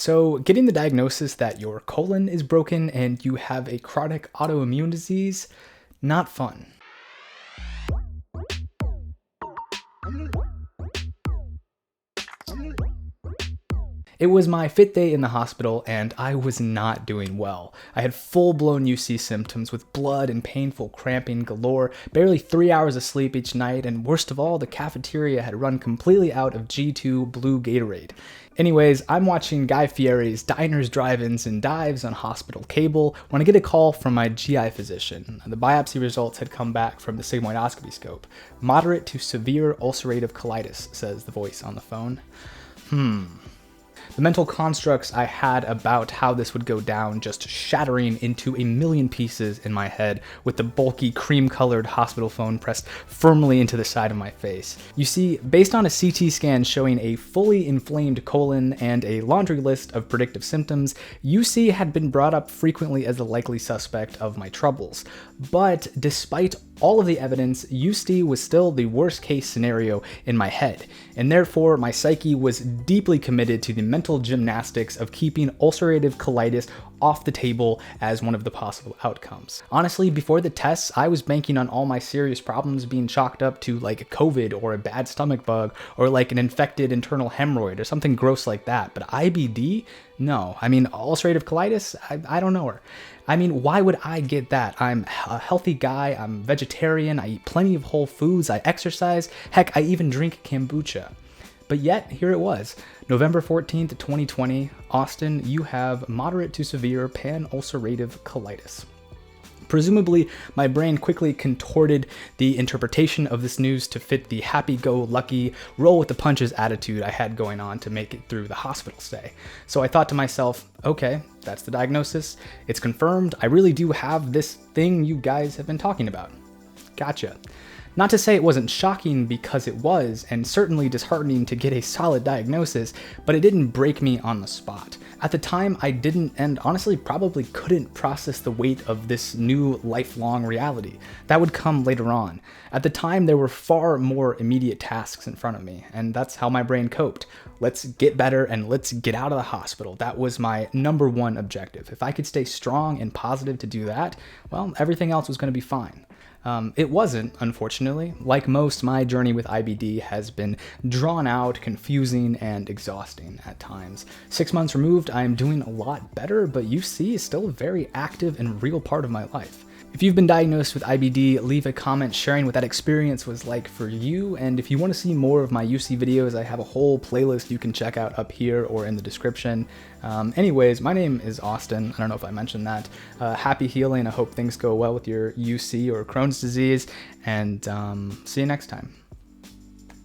So getting the diagnosis that your colon is broken and you have a chronic autoimmune disease, not fun. It was my 5th day in the hospital and I was not doing well. I had full-blown UC symptoms with blood and painful cramping galore, barely 3 hours of sleep each night, and worst of all, the cafeteria had run completely out of G2 blue Gatorade. Anyways, I'm watching Guy Fieri's Diners, Drive-Ins, and Dives on hospital cable when I get a call from my GI physician. The biopsy results had come back from the sigmoidoscopy scope. Moderate to severe ulcerative colitis, says the voice on the phone. The mental constructs I had about how this would go down just shattering into a million pieces in my head with the bulky cream-colored hospital phone pressed firmly into the side of my face. You see, based on a CT scan showing a fully inflamed colon and a laundry list of predictive symptoms, UC had been brought up frequently as a likely suspect of my troubles. But despite all of the evidence, UC was still the worst case scenario in my head, and therefore my psyche was deeply committed to the mental gymnastics of keeping ulcerative colitis off the table as one of the possible outcomes. Honestly, before the tests, I was banking on all my serious problems being chalked up to like COVID or a bad stomach bug or like an infected internal hemorrhoid or something gross like that, but IBD? No. I mean, ulcerative colitis? I don't know her. I mean, why would I get that? I'm a healthy guy, I'm vegetarian, I eat plenty of whole foods, I exercise, heck, I even drink kombucha. But yet, here it was. November 14th, 2020, Austin, you have moderate to severe pan-ulcerative colitis. Presumably, my brain quickly contorted the interpretation of this news to fit the happy-go-lucky, roll-with-the-punches attitude I had going on to make it through the hospital stay. So I thought to myself, okay, that's the diagnosis. It's confirmed. I really do have this thing you guys have been talking about. Gotcha. Not to say it wasn't shocking, because it was, and certainly disheartening to get a solid diagnosis, but it didn't break me on the spot. At the time, I didn't, and honestly probably couldn't process the weight of this new lifelong reality. That would come later on. At the time, there were far more immediate tasks in front of me, and that's how my brain coped. Let's get better and let's get out of the hospital. That was my #1 objective. If I could stay strong and positive to do that, well, everything else was going to be fine. It wasn't, unfortunately. Like most, my journey with IBD has been drawn out, confusing, and exhausting at times. 6 months removed, I am doing a lot better, but UC is still a very active and real part of my life. If you've been diagnosed with IBD, leave a comment sharing what that experience was like for you, and if you want to see more of my UC videos, I have a whole playlist you can check out up here or in the description. Anyways, my name is Austin. I don't know if I mentioned that. Happy healing. I hope things go well with your UC or Crohn's disease, and see you next time.